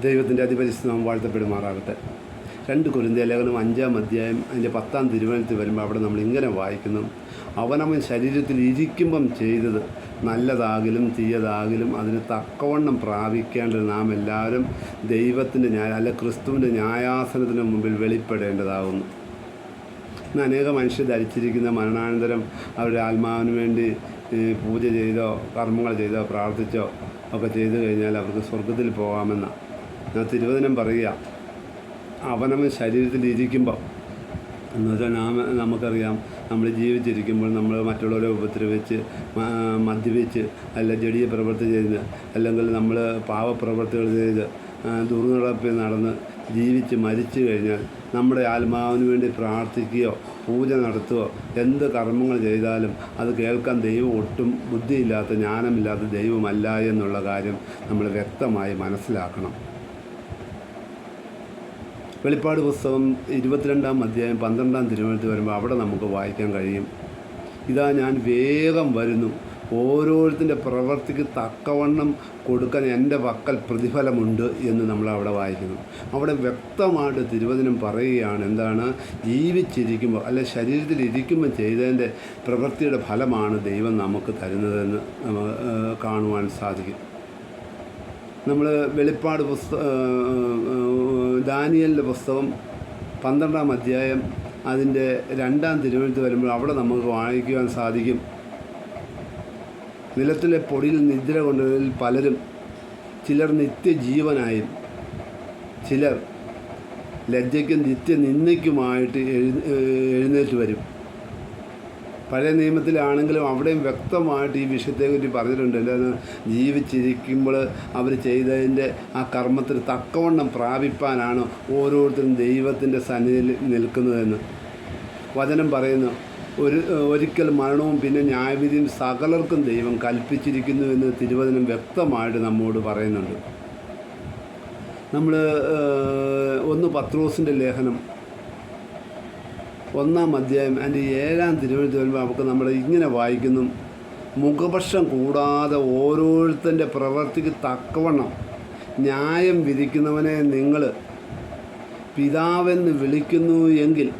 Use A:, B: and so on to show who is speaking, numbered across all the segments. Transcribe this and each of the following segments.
A: ദൈവത്തിൻ്റെ അതിപരിശുദ്ധ നാമം വാഴ്ത്തപ്പെടുമാറാകട്ടെ. 2 കൊരിന്ത്യർ ലേഖനം 5-ാം അധ്യായം അതിൻ്റെ 10-ാം തിരുവചനത്തിൽ വരുമ്പോൾ അവിടെ നമ്മൾ ഇങ്ങനെ വായിക്കുന്നു: അവനവൻ ശരീരത്തിൽ ഇരിക്കുമ്പം ചെയ്തത് നല്ലതാകിലും തീയതാകിലും അതിന് തക്കവണ്ണം പ്രാപിക്കേണ്ടത് നാം എല്ലാവരും ദൈവത്തിൻ്റെ ക്രിസ്തുവിൻ്റെ ന്യായാസനത്തിന് മുമ്പിൽ വെളിപ്പെടേണ്ടതാകുന്നു. ഇന്ന് അനേക മനുഷ്യർ ധരിച്ചിരിക്കുന്ന മരണാനന്തരം അവരുടെ ആത്മാവിന് വേണ്ടി പൂജ ചെയ്തോ കർമ്മങ്ങൾ ചെയ്തോ പ്രാർത്ഥിച്ചോ ഒക്കെ ചെയ്തു കഴിഞ്ഞാൽ അവർക്ക് സ്വർഗത്തിൽ പോകാമെന്ന തിരുവചനം പറയുക. അവനവൻ ശരീരത്തിൽ ഇരിക്കുമ്പോൾ എന്ന് വെച്ചാൽ നമുക്കറിയാം, നമ്മൾ ജീവിച്ചിരിക്കുമ്പോൾ നമ്മൾ മറ്റുള്ളവരെ ഉപദ്രവിച്ച് മദ്യപിച്ച് അല്ല ജഡീയ പ്രവൃത്തി ചെയ്ത് അല്ലെങ്കിൽ നമ്മൾ പാവപ്രവൃത്തികൾ ചെയ്ത് ദുർനടപ്പിൽ നടന്ന് ജീവിച്ച് മരിച്ചു കഴിഞ്ഞാൽ നമ്മുടെ ആത്മാവിന് വേണ്ടി പ്രാർത്ഥിക്കുകയോ പൂജ നടത്തുകയോ എന്ത് കർമ്മങ്ങൾ ചെയ്താലും അത് കേൾക്കാൻ ദൈവം ഒട്ടും ബുദ്ധിയില്ലാത്ത ജ്ഞാനമില്ലാത്ത ദൈവമല്ല എന്നുള്ള കാര്യം നമ്മൾ വ്യക്തമായി മനസ്സിലാക്കണം. വെളിപ്പാട് പുസ്തകം 22-ാം അധ്യായം 12-ാം തിരുവചനത്തിൽ വരുമ്പോൾ അവിടെ നമുക്ക് വായിക്കാൻ കഴിയും: ഇതാ ഞാൻ വേഗം വരുന്നു, ഓരോരുത്തരുടെ പ്രവൃത്തിക്ക് തക്കവണ്ണം കൊടുക്കാൻ എൻ്റെ പക്കൽ പ്രതിഫലമുണ്ട് എന്ന് നമ്മൾ അവിടെ വായിക്കുന്നു. അവിടെ വ്യക്തമായിട്ട് തിരുവചനം പറയുകയാണ്, എന്താണ് ജീവിച്ചിരിക്കുമ്പോൾ അല്ലെ ശരീരത്തിൽ ഇരിക്കുമ്പോൾ ചെയ്തതിൻ്റെ പ്രവൃത്തിയുടെ ഫലമാണ് ദൈവം നമുക്ക് തരുന്നതെന്ന് നമുക്ക് കാണുവാൻ സാധിക്കും. നമ്മൾ വെളിപ്പാട് ദാനിയേലിൻ്റെ പുസ്തകം 12-ാം അധ്യായം അതിൻ്റെ 2-ാം തിരുവചനത്തിൽ വരുമ്പോൾ അവിടെ നമുക്ക് വായിക്കുവാൻ സാധിക്കും: നിലത്തിലെ പൊടിയിൽ നിദ്ര കൊണ്ടവരിൽ പലരും ചിലർ നിത്യജീവനായും ചിലർ ലജ്ജയ്ക്കും നിത്യനിന്ദയ്ക്കുമായിട്ട് എഴുന്നേറ്റ് വരും. പഴയ നിയമത്തിലാണെങ്കിലും അവിടെയും വ്യക്തമായിട്ട് ഈ വിഷയത്തെക്കുറിച്ച് പറഞ്ഞിട്ടുണ്ട്. എന്താണ് ജീവിച്ചിരിക്കുമ്പോൾ അവർ ചെയ്തതിൻ്റെ ആ കർമ്മത്തിന് തക്കവണ്ണം പ്രാപിപ്പാനാണ് ഓരോരുത്തരും ദൈവത്തിൻ്റെ സന്നിധിയിൽ നിൽക്കുന്നതെന്ന് വചനം പറയുന്നു. ഒരിക്കൽ മരണവും പിന്നെ ന്യായവിധിയും സകലർക്കും ദൈവം കൽപ്പിച്ചിരിക്കുന്നു എന്ന് തിരുവചനം വ്യക്തമായിട്ട് നമ്മോട് പറയുന്നുണ്ട്. നമ്മൾ 1 പത്രോസിൻ്റെ ലേഖനം 1-ാം അധ്യായം അതിൻ്റെ 7-ാം തിരുവചനത്തിൽ വരുമ്പോൾ നമുക്ക് നമ്മൾ ഇങ്ങനെ വായിക്കുന്നു: മുഖപക്ഷം കൂടാതെ ഓരോരുത്തൻ്റെ പ്രവൃത്തിക്ക് തക്കവണ്ണം ന്യായം വിധിക്കുന്നവനെ നിങ്ങൾ പിതാവെന്ന് വിളിക്കുന്നു എങ്കിൽ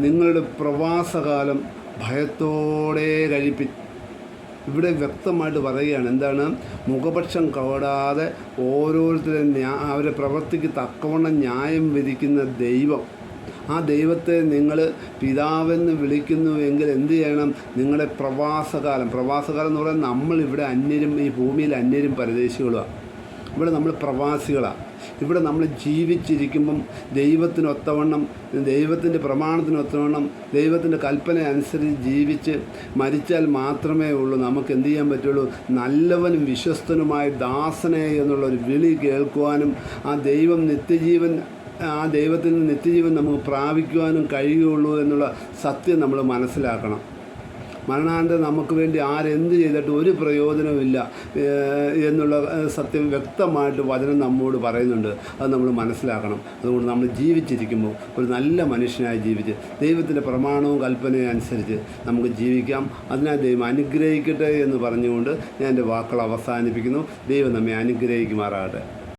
A: നിങ്ങളുടെ പ്രവാസകാലം ഭയത്തോടെ കഴിപ്പിൻ. ഇവിടെ വ്യക്തമായിട്ട് പറയുകയാണ്, എന്താണ് മുഖപക്ഷം കൂടാതെ ഓരോരുത്തരും അവരുടെ പ്രവൃത്തിക്ക് തക്കവണ്ണം ന്യായം വിധിക്കുന്ന ദൈവം, ആ ദൈവത്തെ നിങ്ങൾ പിതാവെന്ന് വിളിക്കുന്നു എങ്കിൽ എന്ത് ചെയ്യണം? നിങ്ങളുടെ പ്രവാസകാലം എന്ന് പറയുന്നത് നമ്മളിവിടെ അന്യരും, ഈ ഭൂമിയിൽ അന്യരും പരദേശികളുമാണ്. ഇവിടെ നമ്മൾ പ്രവാസികളാണ്. ഇവിടെ നമ്മൾ ജീവിച്ചിരിക്കുമ്പം ദൈവത്തിനൊത്തവണ്ണം, ദൈവത്തിൻ്റെ പ്രമാണത്തിനൊത്തവണ്ണം, ദൈവത്തിൻ്റെ കൽപ്പന അനുസരിച്ച് ജീവിച്ച് മരിച്ചാൽ മാത്രമേ ഉള്ളൂ നമുക്ക് എന്ത് ചെയ്യാൻ പറ്റുള്ളൂ? നല്ലവനും വിശ്വസ്തനുമായ ദാസനെ എന്നുള്ളൊരു വിളി കേൾക്കുവാനും ആ ദൈവത്തിൽ നിന്ന് നിത്യജീവൻ നമുക്ക് പ്രാപിക്കുവാനും കഴിയുള്ളൂ എന്നുള്ള സത്യം നമ്മൾ മനസ്സിലാക്കണം. മരണാനന്തരം നമുക്ക് വേണ്ടി ആരെന്ത് ചെയ്തിട്ട് ഒരു പ്രയോജനമില്ല എന്നുള്ള സത്യം വ്യക്തമായിട്ട് വചനം നമ്മോട് പറയുന്നുണ്ട്. അത് നമ്മൾ മനസ്സിലാക്കണം. അതുകൊണ്ട് നമ്മൾ ജീവിച്ചിരിക്കുമ്പോൾ ഒരു നല്ല മനുഷ്യനായി ജീവിച്ച് ദൈവത്തിൻ്റെ പ്രമാണവും കൽപ്പനയും അനുസരിച്ച് നമുക്ക് ജീവിക്കാം. അതിനാൽ ദൈവം അനുഗ്രഹിക്കട്ടെ എന്ന് പറഞ്ഞുകൊണ്ട് ഞാൻ എൻ്റെ വാക്കുകൾ അവസാനിപ്പിക്കുന്നു. ദൈവം നമ്മെ അനുഗ്രഹിക്കുമാറാകട്ടെ.